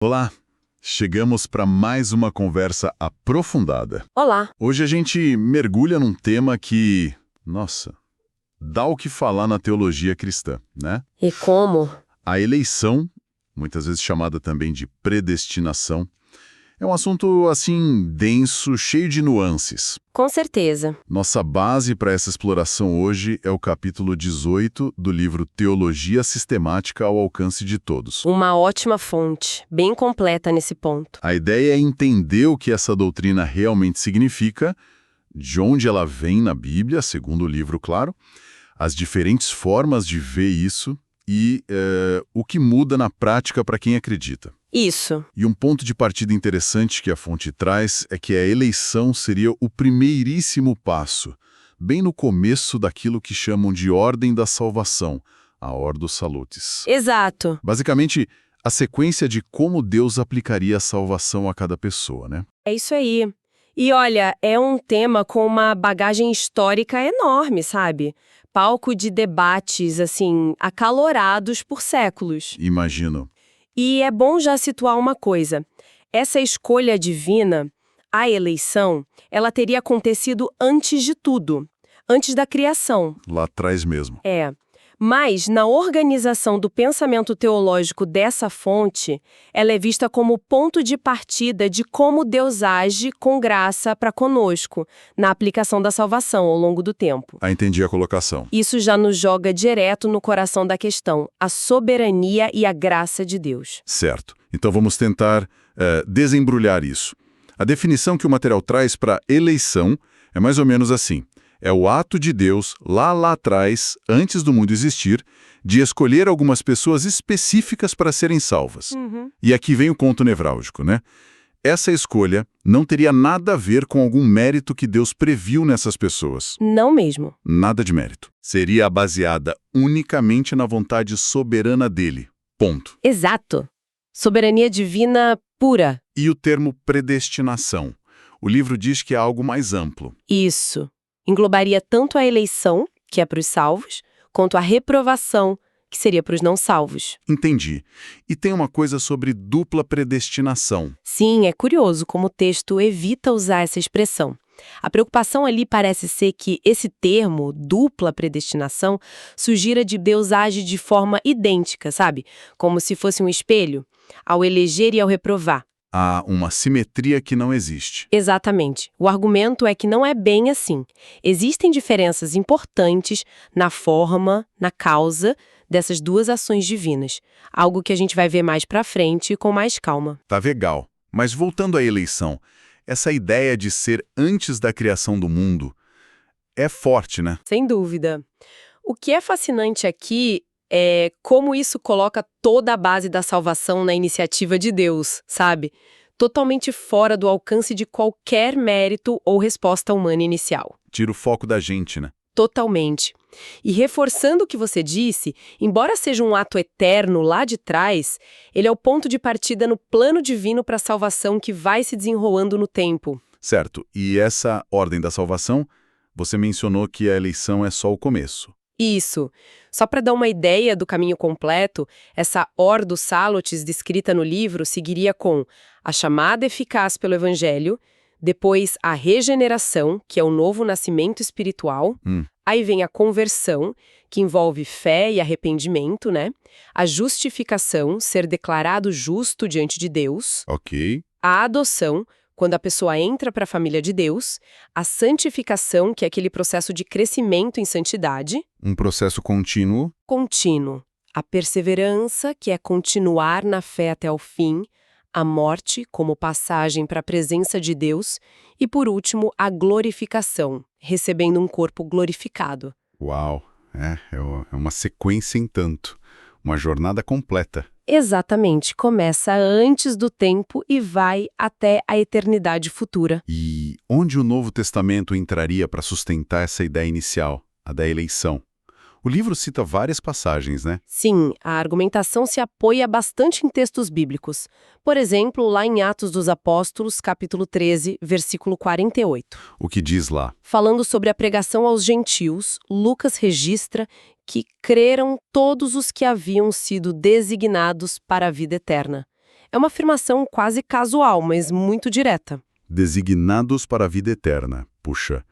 Olá, chegamos para mais uma conversa aprofundada. Olá! Hoje a gente mergulha num tema que, nossa, dá o que falar na teologia cristã, né? E como? A eleição, muitas vezes chamada também de predestinação, é um assunto, assim, denso, cheio de nuances. Com certeza. Nossa base para essa exploração hoje é o capítulo 18 do livro Teologia Sistemática ao Alcance de Todos. Uma ótima fonte, bem completa nesse ponto. A ideia é entender o que essa doutrina realmente significa, de onde ela vem na Bíblia, segundo o livro, claro, as diferentes formas de ver isso e o que muda na prática para quem acredita. Isso. E um ponto de partida interessante que a fonte traz é que a eleição seria o primeiríssimo passo, bem no começo daquilo que chamam de ordem da salvação, a Ordo Salutis. Exato. Basicamente, a sequência de como Deus aplicaria a salvação a cada pessoa, né? É isso aí. E olha, é um tema com uma bagagem histórica enorme, sabe? Palco de debates, assim, acalorados por séculos. Imagino. E é bom já situar uma coisa. Essa escolha divina, a eleição, ela teria acontecido antes de tudo, antes da criação. Lá atrás mesmo. Mas, na organização do pensamento teológico dessa fonte, ela é vista como ponto de partida de como Deus age com graça para conosco, na aplicação da salvação ao longo do tempo. Entendi a colocação. Isso já nos joga direto no coração da questão, a soberania e a graça de Deus. Certo. Então vamos tentar desembrulhar isso. A definição que o material traz para eleição é mais ou menos assim. É o ato de Deus, lá atrás, antes do mundo existir, de escolher algumas pessoas específicas para serem salvas. E aqui vem o ponto nevrálgico, né? Essa escolha não teria nada a ver com algum mérito que Deus previu nessas pessoas. Não mesmo. Nada de mérito. Seria baseada unicamente na vontade soberana dele. Ponto. Exato. Soberania divina pura. E o termo predestinação? O livro diz que é algo mais amplo. Isso. Englobaria tanto a eleição, que é para os salvos, quanto a reprovação, que seria para os não salvos. Entendi. E tem uma coisa sobre dupla predestinação. Sim, é curioso como o texto evita usar essa expressão. A preocupação ali parece ser que esse termo, dupla predestinação, sugira de Deus age de forma idêntica, sabe? Como se fosse um espelho, ao eleger e ao reprovar. Há uma simetria que não existe. Exatamente. O argumento é que não é bem assim. Existem diferenças importantes na forma, na causa dessas duas ações divinas. Algo que a gente vai ver mais pra frente com mais calma. Tá legal. Mas voltando à eleição, essa ideia de ser antes da criação do mundo é forte, né? Sem dúvida. O que é fascinante aqui é como isso coloca toda a base da salvação na iniciativa de Deus, sabe? Totalmente fora do alcance de qualquer mérito ou resposta humana inicial. Tira o foco da gente, né? Totalmente. E reforçando o que você disse, embora seja um ato eterno lá de trás, ele é o ponto de partida no plano divino para a salvação que vai se desenrolando no tempo. Certo. E essa ordem da salvação, você mencionou que a eleição é só o começo. Isso. Só para dar uma ideia do caminho completo, essa Ordo Salutis descrita no livro seguiria com a chamada eficaz pelo Evangelho, depois a regeneração, que é o novo nascimento espiritual, aí vem a conversão, que envolve fé e arrependimento, né? A justificação, ser declarado justo diante de Deus. Ok. A adoção, quando a pessoa entra para a família de Deus, a santificação, que é aquele processo de crescimento em santidade. Um processo contínuo. Contínuo. A perseverança, que é continuar na fé até o fim. A morte, como passagem para a presença de Deus. E, por último, a glorificação, recebendo um corpo glorificado. Uau! É uma sequência em tanto. Uma jornada completa. Exatamente, começa antes do tempo e vai até a eternidade futura. E onde o Novo Testamento entraria para sustentar essa ideia inicial, a da eleição? O livro cita várias passagens, né? Sim, a argumentação se apoia bastante em textos bíblicos. Por exemplo, lá em Atos dos Apóstolos, capítulo 13, versículo 48. O que diz lá? Falando sobre a pregação aos gentios, Lucas registra que creram todos os que haviam sido designados para a vida eterna. É uma afirmação quase casual, mas muito direta. Designados para a vida eterna. Puxa,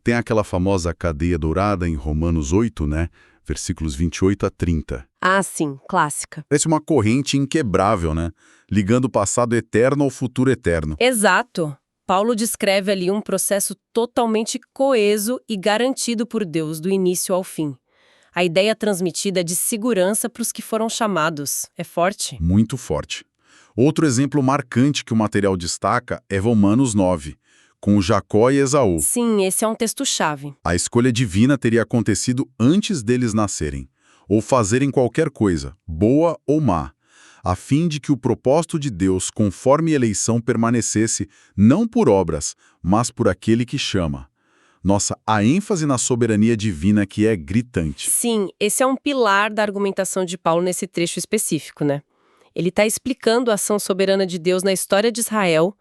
tem aquela famosa cadeia dourada em Romanos 8, né? Versículos 28 a 30. Ah, sim, clássica. Parece uma corrente inquebrável, né? Ligando o passado eterno ao futuro eterno. Exato. Paulo descreve ali um processo totalmente coeso e garantido por Deus do início ao fim. A ideia transmitida é de segurança para os que foram chamados. É forte? Muito forte. Outro exemplo marcante que o material destaca é Romanos 9, com Jacó e Esaú. Sim, esse é um texto-chave. A escolha divina teria acontecido antes deles nascerem, ou fazerem qualquer coisa, boa ou má, a fim de que o propósito de Deus, conforme eleição, permanecesse não por obras, mas por aquele que chama. Nossa, a ênfase na soberania divina que é gritante. Sim, esse é um pilar da argumentação de Paulo nesse trecho específico, né? Ele está explicando a ação soberana de Deus na história de Israel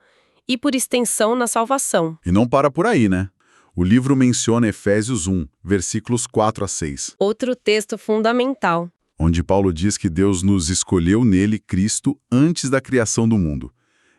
e, por extensão, na salvação. E não para por aí, né? O livro menciona Efésios 1, versículos 4 a 6. Outro texto fundamental. Onde Paulo diz que Deus nos escolheu nele, Cristo, antes da criação do mundo.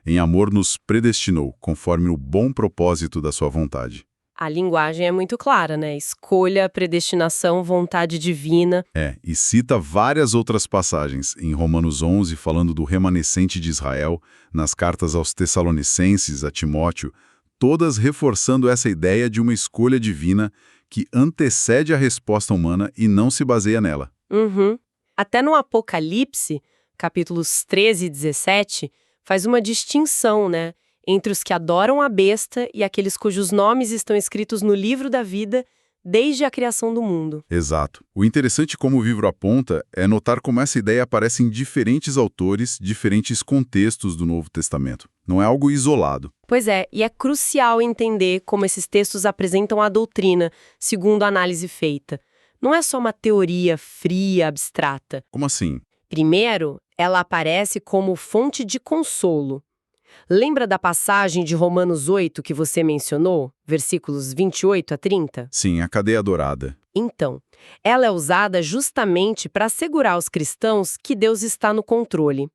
Em amor nos predestinou, conforme o bom propósito da sua vontade. A linguagem é muito clara, né? Escolha, predestinação, vontade divina. E cita várias outras passagens, em Romanos 11, falando do remanescente de Israel, nas cartas aos Tessalonicenses, a Timóteo, todas reforçando essa ideia de uma escolha divina que antecede a resposta humana e não se baseia nela. Uhum. Até no Apocalipse, capítulos 13 e 17, faz uma distinção, né, entre os que adoram a besta e aqueles cujos nomes estão escritos no livro da vida desde a criação do mundo. Exato. O interessante, como o livro aponta, é notar como essa ideia aparece em diferentes autores, diferentes contextos do Novo Testamento. Não é algo isolado. Pois é, e é crucial entender como esses textos apresentam a doutrina, segundo a análise feita. Não é só uma teoria fria, abstrata. Como assim? Primeiro, ela aparece como fonte de consolo. Lembra da passagem de Romanos 8 que você mencionou, versículos 28 a 30? Sim, a cadeia dourada. Então, ela é usada justamente para assegurar aos cristãos que Deus está no controle,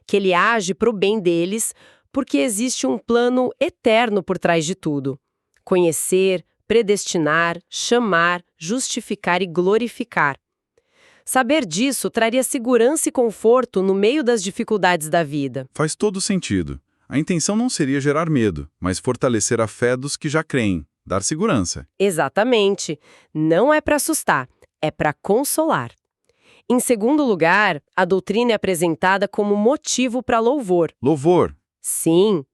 que Ele age para o bem deles, porque existe um plano eterno por trás de tudo. Conhecer, predestinar, chamar, justificar e glorificar. Saber disso traria segurança e conforto no meio das dificuldades da vida. Faz todo sentido. A intenção não seria gerar medo, mas fortalecer a fé dos que já creem, dar segurança. Exatamente. Não é para assustar, é para consolar. Em segundo lugar, a doutrina é apresentada como motivo para louvor. Louvor. Sim.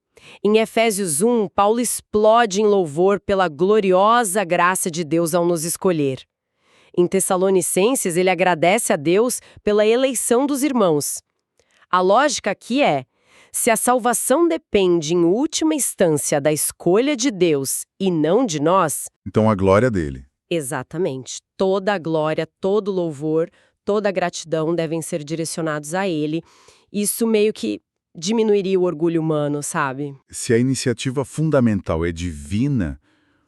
Em Efésios 1, Paulo explode em louvor pela gloriosa graça de Deus ao nos escolher. Em Tessalonicenses, ele agradece a Deus pela eleição dos irmãos. A lógica aqui é: se a salvação depende, em última instância, da escolha de Deus e não de nós... Então a glória dele. Exatamente. Toda a glória, todo o louvor, toda a gratidão devem ser direcionados a Ele. Isso meio que diminuiria o orgulho humano, sabe? Se a iniciativa fundamental é divina,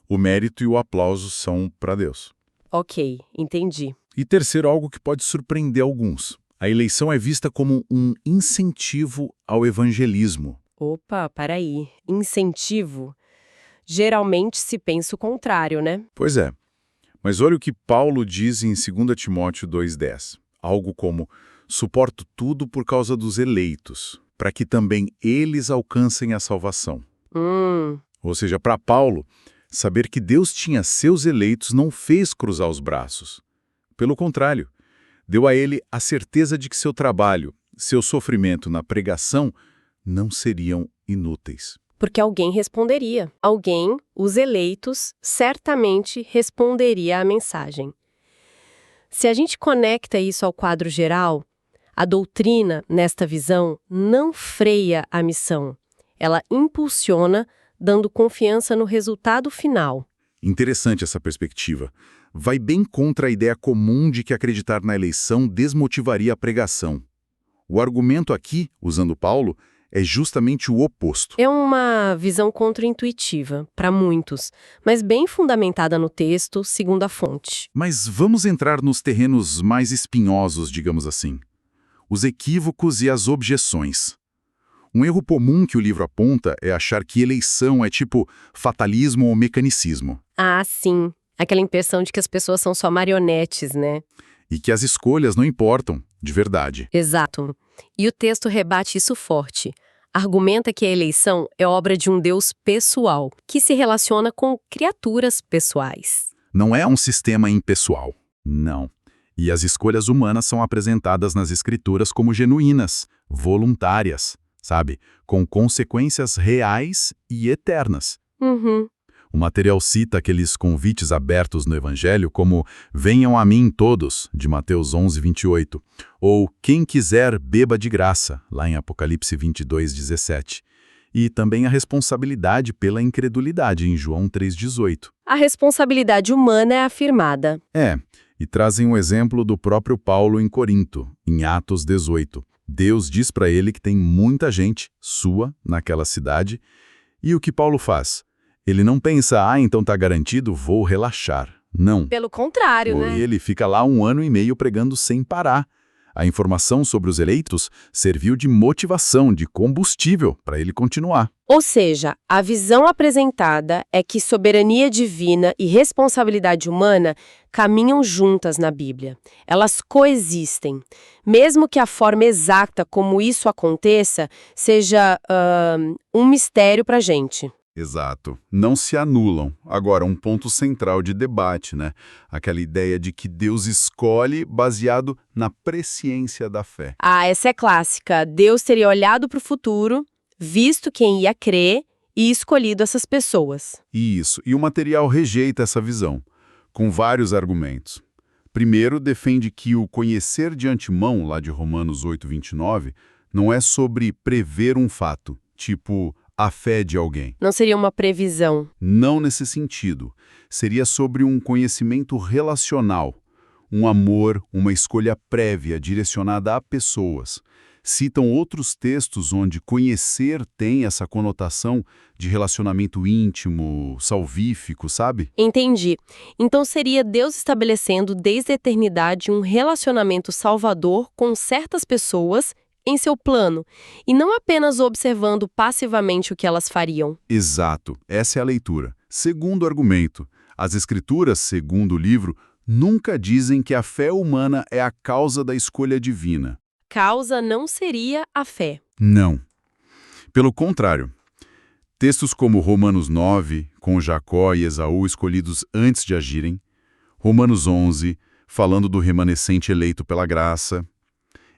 o mérito e o aplauso são para Deus. Ok, entendi. E terceiro, algo que pode surpreender alguns. A eleição é vista como um incentivo ao evangelismo. Opa, peraí. Incentivo? Geralmente se pensa o contrário, né? Pois é. Mas olha o que Paulo diz em 2 Timóteo 2,10. Algo como: suporto tudo por causa dos eleitos, para que também eles alcancem a salvação. Ou seja, para Paulo, saber que Deus tinha seus eleitos não fez cruzar os braços. Pelo contrário, deu a ele a certeza de que seu trabalho, seu sofrimento na pregação não seriam inúteis. Porque alguém responderia. Alguém, os eleitos, certamente responderia à mensagem. Se a gente conecta isso ao quadro geral, a doutrina, nesta visão, não freia a missão. Ela impulsiona, dando confiança no resultado final. Interessante essa perspectiva. Vai bem contra a ideia comum de que acreditar na eleição desmotivaria a pregação. O argumento aqui, usando Paulo, é justamente o oposto. É uma visão contraintuitiva, para muitos, mas bem fundamentada no texto, segundo a fonte. Mas vamos entrar nos terrenos mais espinhosos, digamos assim. Os equívocos e as objeções. Um erro comum que o livro aponta é achar que eleição é tipo fatalismo ou mecanicismo, Ah, sim. Aquela impressão de que as pessoas são só marionetes, né? e que as escolhas não importam, de verdade. Exato. E o texto rebate isso forte. Argumenta que a eleição é obra de um Deus pessoal, que se relaciona com criaturas pessoais. Não é um sistema impessoal. Não. E as escolhas humanas são apresentadas nas escrituras como genuínas, voluntárias, sabe? Com consequências reais e eternas. Uhum. O material cita aqueles convites abertos no Evangelho como "Venham a mim todos", de Mateus 11, 28, ou "Quem quiser, beba de graça", lá em Apocalipse 22, 17. E também a responsabilidade pela incredulidade, em João 3, 18. A responsabilidade humana é afirmada. E trazem um exemplo do próprio Paulo em Corinto, em Atos 18. Deus diz para ele que tem muita gente sua naquela cidade, e o que Paulo faz? Ele não pensa, então tá garantido, vou relaxar. Não. Pelo contrário, né? Ele fica lá 1 ano e meio pregando sem parar. A informação sobre os eleitos serviu de motivação, de combustível para ele continuar. Ou seja, a visão apresentada é que soberania divina e responsabilidade humana caminham juntas na Bíblia. Elas coexistem. Mesmo que a forma exata como isso aconteça seja um mistério para a gente. Exato. Não se anulam. Agora, um ponto central de debate, né? Aquela ideia de que Deus escolhe baseado na presciência da fé. Ah, essa é clássica. Deus teria olhado para o futuro, visto quem ia crer e escolhido essas pessoas. Isso. E o material rejeita essa visão, com vários argumentos. Primeiro, defende que o conhecer de antemão, lá de Romanos 8, 29, não é sobre prever um fato, tipo a fé de alguém. Não seria uma previsão. Não nesse sentido. Seria sobre um conhecimento relacional, um amor, uma escolha prévia direcionada a pessoas. Citam outros textos onde conhecer tem essa conotação de relacionamento íntimo, salvífico, sabe? Entendi. Então seria Deus estabelecendo desde a eternidade um relacionamento salvador com certas pessoas em seu plano, e não apenas observando passivamente o que elas fariam. Exato, essa é a leitura. Segundo argumento, as escrituras, segundo o livro, nunca dizem que a fé humana é a causa da escolha divina. Causa não seria a fé. Não. Pelo contrário, textos como Romanos 9, com Jacó e Esaú escolhidos antes de agirem, Romanos 11, falando do remanescente eleito pela graça,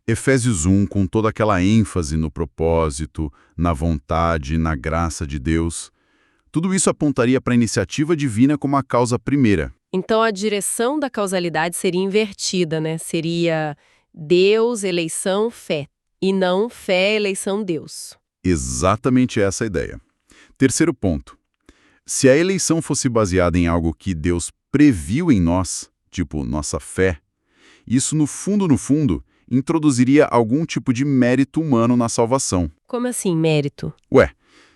Efésios 1, com toda aquela ênfase no propósito, na vontade, na graça de Deus, tudo isso apontaria para a iniciativa divina como a causa primeira. Então a direção da causalidade seria invertida, né? Seria Deus, eleição, fé. E não fé, eleição, Deus. Exatamente essa a ideia. Terceiro ponto. Se a eleição fosse baseada em algo que Deus previu em nós, tipo nossa fé, isso no fundo, introduziria algum tipo de mérito humano na salvação. Como assim, mérito?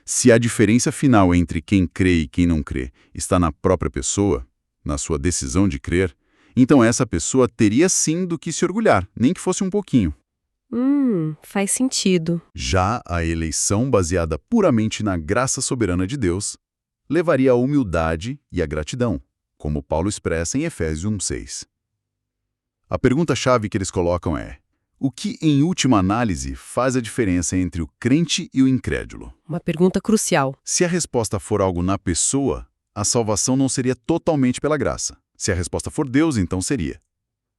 Se a diferença final entre quem crê e quem não crê está na própria pessoa, na sua decisão de crer, então essa pessoa teria sim do que se orgulhar, nem que fosse um pouquinho. Faz sentido. Já a eleição baseada puramente na graça soberana de Deus levaria à humildade e à gratidão, como Paulo expressa em Efésios 1:6. A pergunta-chave que eles colocam é: o que, em última análise, faz a diferença entre o crente e o incrédulo? Uma pergunta crucial. Se a resposta for algo na pessoa, a salvação não seria totalmente pela graça. Se a resposta for Deus, então seria.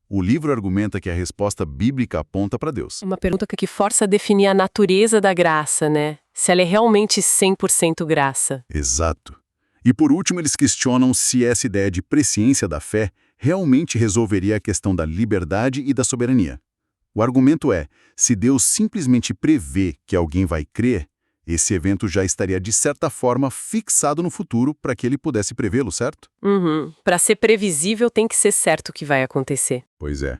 O livro argumenta que a resposta bíblica aponta para Deus. Uma pergunta que força a definir a natureza da graça, né? Se ela é realmente 100% graça. Exato. E por último, eles questionam se essa ideia de presciência da fé realmente resolveria a questão da liberdade e da soberania. O argumento é, se Deus simplesmente prevê que alguém vai crer, esse evento já estaria de certa forma fixado no futuro para que ele pudesse prevê-lo, certo? Para ser previsível tem que ser certo o que vai acontecer. Pois é.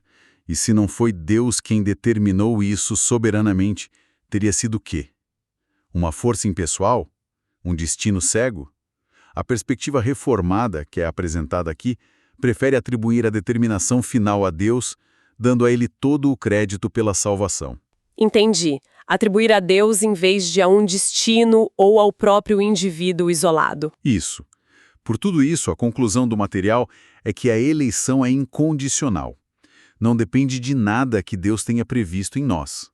E se não foi Deus quem determinou isso soberanamente, teria sido o quê? Uma força impessoal? Um destino cego? A perspectiva reformada, que é apresentada aqui, prefere atribuir a determinação final a Deus, dando a ele todo o crédito pela salvação. Entendi. Atribuir a Deus em vez de a um destino ou ao próprio indivíduo isolado. Isso. Por tudo isso, a conclusão do material é que a eleição é incondicional. Não depende de nada que Deus tenha previsto em nós.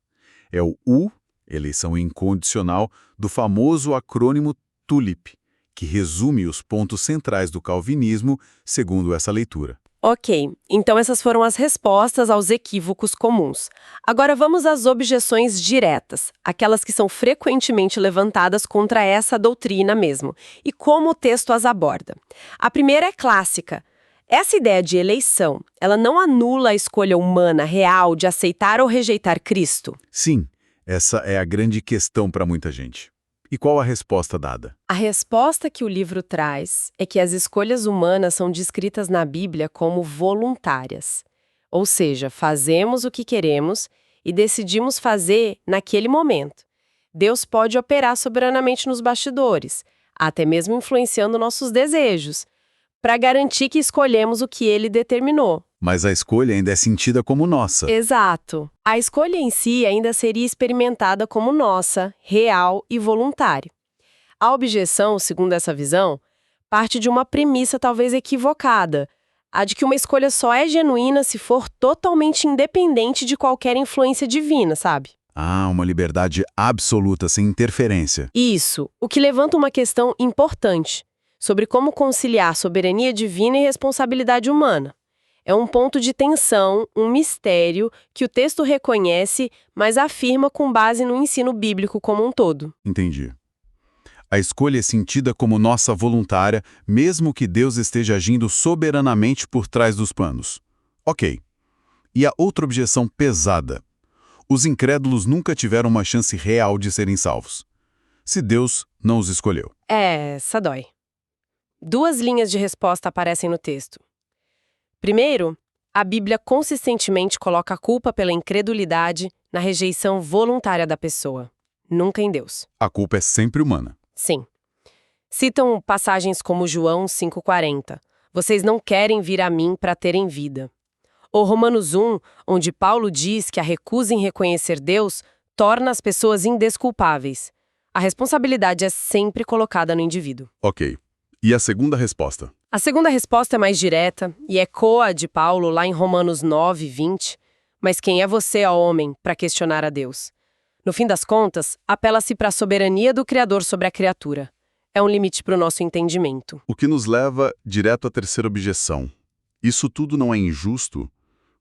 É o U, eleição incondicional, do famoso acrônimo TULIP, que resume os pontos centrais do calvinismo, segundo essa leitura. Ok, então essas foram as respostas aos equívocos comuns. Agora vamos às objeções diretas, aquelas que são frequentemente levantadas contra essa doutrina mesmo, e como o texto as aborda. A primeira é clássica. Essa ideia de eleição, ela não anula a escolha humana real de aceitar ou rejeitar Cristo? Sim, essa é a grande questão para muita gente. E qual a resposta dada? A resposta que o livro traz é que as escolhas humanas são descritas na Bíblia como voluntárias. Ou seja, fazemos o que queremos e decidimos fazer naquele momento. Deus pode operar soberanamente nos bastidores, até mesmo influenciando nossos desejos, para garantir que escolhemos o que ele determinou. Mas a escolha ainda é sentida como nossa. Exato. A escolha em si ainda seria experimentada como nossa, real e voluntária. A objeção, segundo essa visão, parte de uma premissa talvez equivocada, a de que uma escolha só é genuína se for totalmente independente de qualquer influência divina, sabe? Ah, uma liberdade absoluta, sem interferência. Isso, o que levanta uma questão importante sobre como conciliar soberania divina e responsabilidade humana. É um ponto de tensão, um mistério que o texto reconhece, mas afirma com base no ensino bíblico como um todo. Entendi. A escolha é sentida como nossa voluntária, mesmo que Deus esteja agindo soberanamente por trás dos panos. Ok. E a outra objeção pesada. Os incrédulos nunca tiveram uma chance real de serem salvos. Se Deus não os escolheu. Essa dói. Duas linhas de resposta aparecem no texto. Primeiro, a Bíblia consistentemente coloca a culpa pela incredulidade na rejeição voluntária da pessoa, nunca em Deus. A culpa é sempre humana. Sim. Citam passagens como João 5,40. Vocês não querem vir a mim para terem vida. Ou Romanos 1, onde Paulo diz que a recusa em reconhecer Deus torna as pessoas indesculpáveis. A responsabilidade é sempre colocada no indivíduo. Ok. E a segunda resposta? A segunda resposta é mais direta e ecoa a de Paulo lá em Romanos 9, 20. Mas quem é você, ó homem, para questionar a Deus? No fim das contas, apela-se para a soberania do Criador sobre a criatura. É um limite para o nosso entendimento. O que nos leva direto à terceira objeção. Isso tudo não é injusto?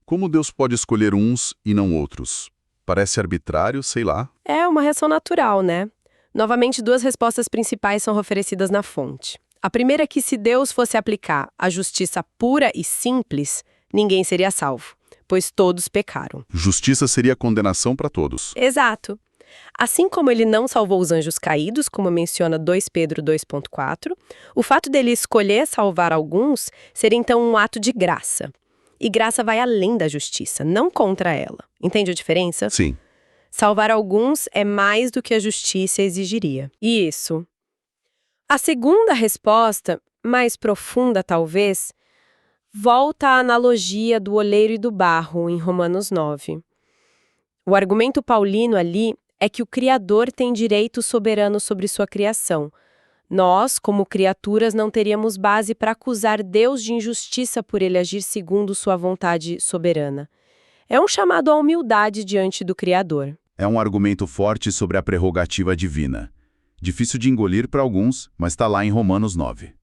Como Deus pode escolher uns e não outros? Parece arbitrário, sei lá. É uma reação natural, né? Novamente, duas respostas principais são oferecidas na fonte. A primeira é que se Deus fosse aplicar a justiça pura e simples, ninguém seria salvo, pois todos pecaram. Justiça seria condenação para todos. Exato. Assim como ele não salvou os anjos caídos, como menciona 2 Pedro 2,4, o fato dele escolher salvar alguns seria então um ato de graça. E graça vai além da justiça, não contra ela. Entende a diferença? Sim. Salvar alguns é mais do que a justiça exigiria. E isso. A segunda resposta, mais profunda talvez, volta à analogia do oleiro e do barro em Romanos 9. O argumento paulino ali é que o Criador tem direito soberano sobre sua criação. Nós, como criaturas, não teríamos base para acusar Deus de injustiça por ele agir segundo sua vontade soberana. É um chamado à humildade diante do Criador. É um argumento forte sobre a prerrogativa divina. Difícil de engolir para alguns, mas está lá em Romanos 9.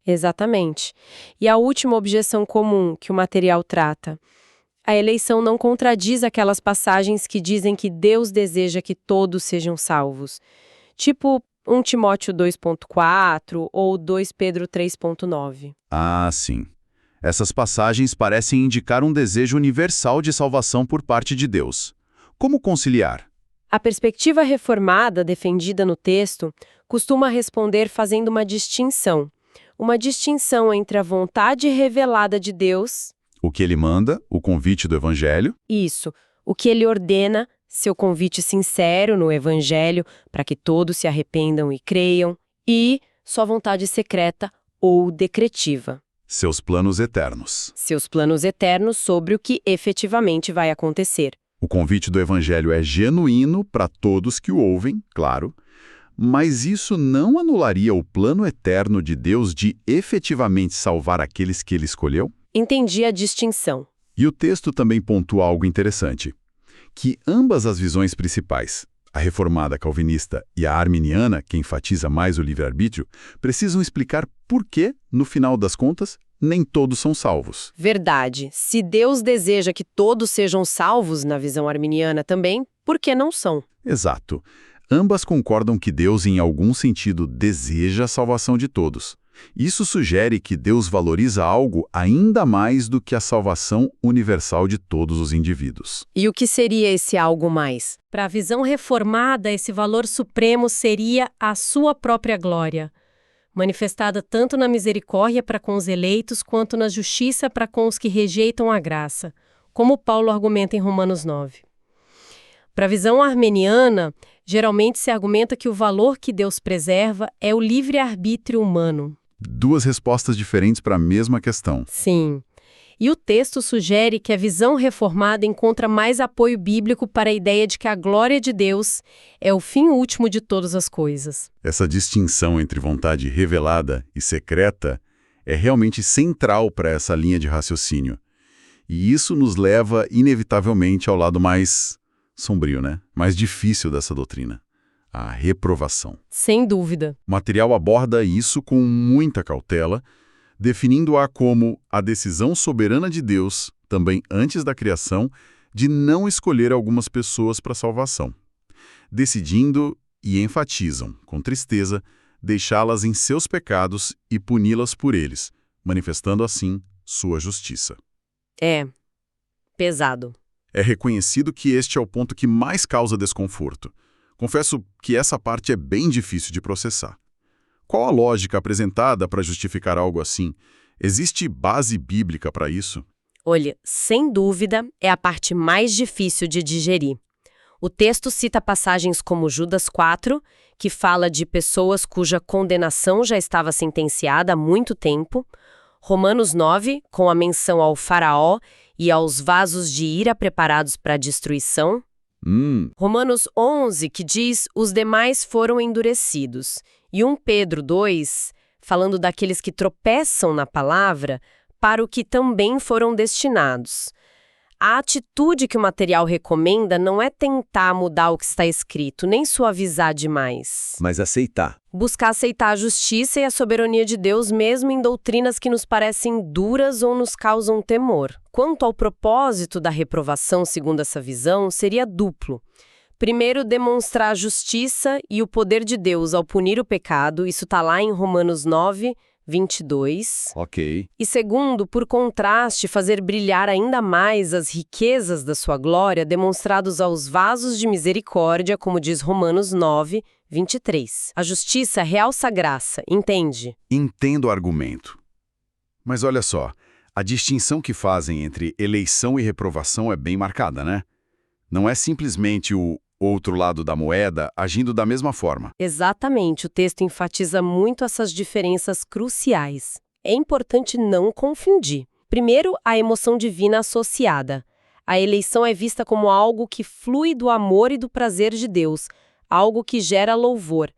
Exatamente. E a última objeção comum que o material trata. A eleição não contradiz aquelas passagens que dizem que Deus deseja que todos sejam salvos. Tipo 1 Timóteo 2,4 ou 2 Pedro 3,9. Ah, sim. Essas passagens parecem indicar um desejo universal de salvação por parte de Deus. Como conciliar? A perspectiva reformada defendida no texto costuma responder fazendo uma distinção. Uma distinção entre a vontade revelada de Deus... O que ele manda, o convite do Evangelho. Isso, o que ele ordena, seu convite sincero no Evangelho, para que todos se arrependam e creiam, e sua vontade secreta ou decretiva. Seus planos eternos. Seus planos eternos sobre o que efetivamente vai acontecer. O convite do Evangelho é genuíno para todos que o ouvem, claro, mas isso não anularia o plano eterno de Deus de efetivamente salvar aqueles que ele escolheu? Entendi a distinção. E o texto também pontua algo interessante, que ambas as visões principais, a reformada calvinista e a arminiana, que enfatiza mais o livre-arbítrio, precisam explicar por que, no final das contas, nem todos são salvos. Verdade. Se Deus deseja que todos sejam salvos na visão arminiana também, por que não são? Exato. Ambas concordam que Deus, em algum sentido, deseja a salvação de todos. Isso sugere que Deus valoriza algo ainda mais do que a salvação universal de todos os indivíduos. E o que seria esse algo mais? Para a visão reformada, esse valor supremo seria a sua própria glória, manifestada tanto na misericórdia para com os eleitos, quanto na justiça para com os que rejeitam a graça, como Paulo argumenta em Romanos 9. Para a visão armeniana, geralmente se argumenta que o valor que Deus preserva é o livre-arbítrio humano. Duas respostas diferentes para a mesma questão. Sim. E o texto sugere que a visão reformada encontra mais apoio bíblico para a ideia de que a glória de Deus é o fim último de todas as coisas. Essa distinção entre vontade revelada e secreta é realmente central para essa linha de raciocínio. E isso nos leva, inevitavelmente, ao lado mais sombrio, né? Mais difícil dessa doutrina. A reprovação. Sem dúvida. O material aborda isso com muita cautela, definindo-a como a decisão soberana de Deus, também antes da criação, de não escolher algumas pessoas para salvação, decidindo, e enfatizam, com tristeza, deixá-las em seus pecados e puni-las por eles, manifestando assim sua justiça. É pesado. É reconhecido que este é o ponto que mais causa desconforto. Confesso que essa parte é bem difícil de processar. Qual a lógica apresentada para justificar algo assim? Existe base bíblica para isso? Olha, sem dúvida, é a parte mais difícil de digerir. O texto cita passagens como Judas 4, que fala de pessoas cuja condenação já estava sentenciada há muito tempo, Romanos 9, com a menção ao faraó e aos vasos de ira preparados para a destruição, Romanos 11, que diz, os demais foram endurecidos. E 1 Pedro 2, falando daqueles que tropeçam na palavra, para o que também foram destinados. A atitude que o material recomenda não é tentar mudar o que está escrito, nem suavizar demais. Mas aceitar. Buscar aceitar a justiça e a soberania de Deus mesmo em doutrinas que nos parecem duras ou nos causam temor. Quanto ao propósito da reprovação, segundo essa visão, seria duplo. Primeiro, demonstrar a justiça e o poder de Deus ao punir o pecado, isso está lá em Romanos 9, 22. Ok. E segundo, por contraste, fazer brilhar ainda mais as riquezas da sua glória demonstrados aos vasos de misericórdia, como diz Romanos 9, 23. A justiça realça a graça, entende? Entendo o argumento. Mas olha só, a distinção que fazem entre eleição e reprovação é bem marcada, né? Não é simplesmente o outro lado da moeda agindo da mesma forma. Exatamente, o texto enfatiza muito essas diferenças cruciais. É importante não confundir. Primeiro, a emoção divina associada. A eleição é vista como algo que flui do amor e do prazer de Deus, algo que gera louvor.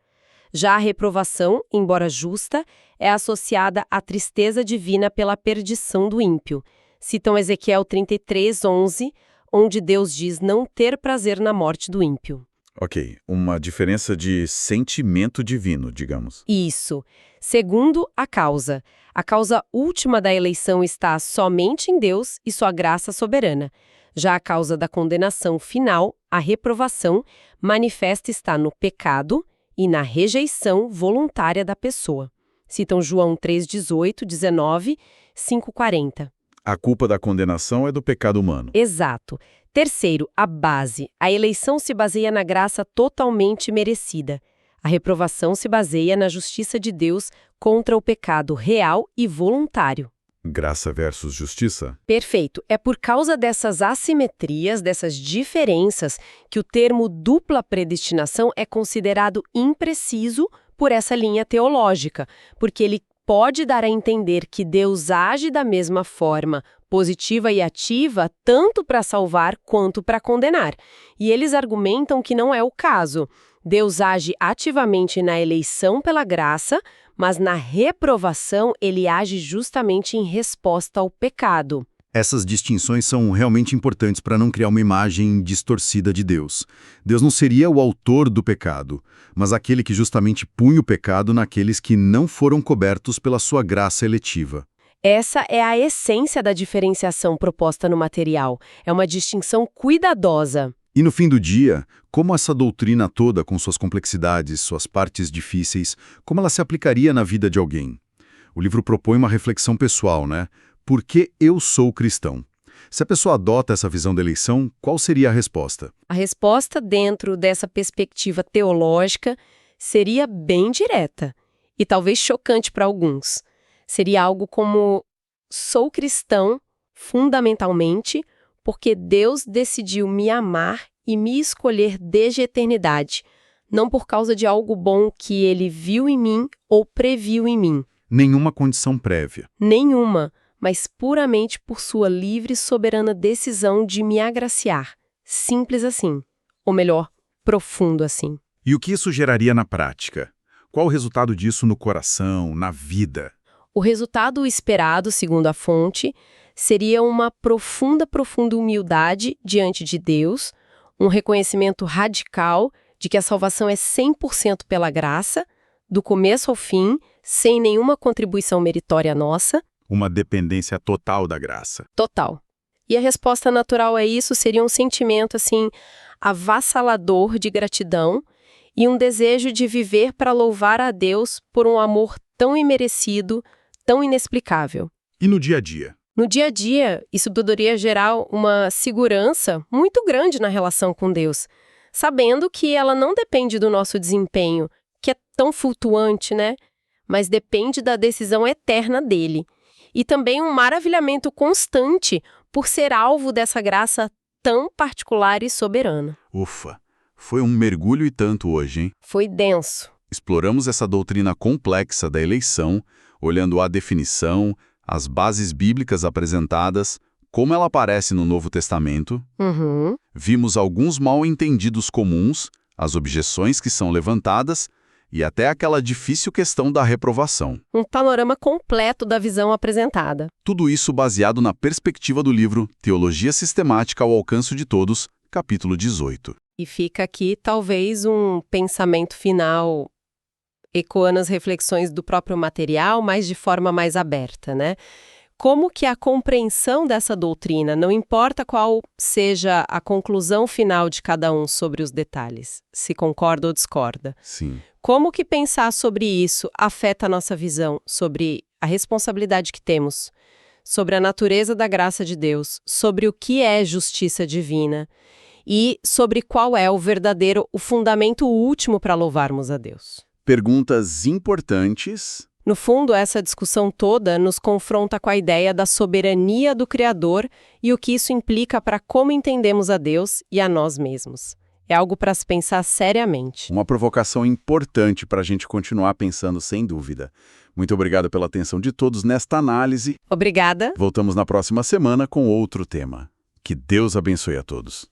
Já a reprovação, embora justa, é associada à tristeza divina pela perdição do ímpio. Citam Ezequiel 33, 11, onde Deus diz não ter prazer na morte do ímpio. Ok, uma diferença de sentimento divino, digamos. Isso. Segundo, a causa. A causa última da eleição está somente em Deus e sua graça soberana. Já a causa da condenação final, a reprovação, manifesta está no pecado e na rejeição voluntária da pessoa. Citam João 3,18, 19, 5,40. A culpa da condenação é do pecado humano. Exato. Terceiro, a base. A eleição se baseia na graça totalmente merecida. A reprovação se baseia na justiça de Deus contra o pecado real e voluntário. Graça versus justiça? Perfeito. É por causa dessas assimetrias, dessas diferenças, que o termo dupla predestinação é considerado impreciso por essa linha teológica, porque ele pode dar a entender que Deus age da mesma forma, positiva e ativa, tanto para salvar quanto para condenar. E eles argumentam que não é o caso. Deus age ativamente na eleição pela graça, mas na reprovação ele age justamente em resposta ao pecado. Essas distinções são realmente importantes para não criar uma imagem distorcida de Deus. Deus não seria o autor do pecado, mas aquele que justamente punha o pecado naqueles que não foram cobertos pela sua graça eletiva. Essa é a essência da diferenciação proposta no material. É uma distinção cuidadosa. E no fim do dia, como essa doutrina toda, com suas complexidades, suas partes difíceis, como ela se aplicaria na vida de alguém? O livro propõe uma reflexão pessoal, né? Por que eu sou cristão? Se a pessoa adota essa visão da eleição, qual seria a resposta? A resposta dentro dessa perspectiva teológica seria bem direta e talvez chocante para alguns. Seria algo como: sou cristão fundamentalmente porque Deus decidiu me amar e me escolher desde a eternidade, não por causa de algo bom que Ele viu em mim ou previu em mim. Nenhuma condição prévia. Nenhuma, mas puramente por sua livre e soberana decisão de me agraciar. Simples assim. Ou melhor, profundo assim. E o que isso geraria na prática? Qual o resultado disso no coração, na vida? O resultado esperado, segundo a fonte, seria uma profunda humildade diante de Deus, um reconhecimento radical de que a salvação é 100% pela graça, do começo ao fim, sem nenhuma contribuição meritória nossa. Uma dependência total da graça. Total. E a resposta natural a isso seria um sentimento, assim, avassalador de gratidão e um desejo de viver para louvar a Deus por um amor tão imerecido, tão inexplicável. E no dia a dia? No dia a dia, isso poderia gerar uma segurança muito grande na relação com Deus, sabendo que ela não depende do nosso desempenho, que é tão flutuante, né? Mas depende da decisão eterna dele. E também um maravilhamento constante por ser alvo dessa graça tão particular e soberana. Ufa, foi um mergulho e tanto hoje, hein? Foi denso. Exploramos essa doutrina complexa da eleição, olhando a definição, as bases bíblicas apresentadas, como ela aparece no Novo Testamento. Vimos alguns mal-entendidos comuns, as objeções que são levantadas e até aquela difícil questão da reprovação. Um panorama completo da visão apresentada. Tudo isso baseado na perspectiva do livro Teologia Sistemática ao Alcance de Todos, capítulo 18. E fica aqui talvez um pensamento final ecoando as reflexões do próprio material, mas de forma mais aberta, né? Como que a compreensão dessa doutrina, não importa qual seja a conclusão final de cada um sobre os detalhes, se concorda ou discorda. Sim. Como que pensar sobre isso afeta a nossa visão sobre a responsabilidade que temos, sobre a natureza da graça de Deus, sobre o que é justiça divina e sobre qual é o fundamento último para louvarmos a Deus. Perguntas importantes. No fundo, essa discussão toda nos confronta com a ideia da soberania do Criador e o que isso implica para como entendemos a Deus e a nós mesmos. É algo para se pensar seriamente. Uma provocação importante para a gente continuar pensando, sem dúvida. Muito obrigado pela atenção de todos nesta análise. Obrigada. Voltamos na próxima semana com outro tema. Que Deus abençoe a todos.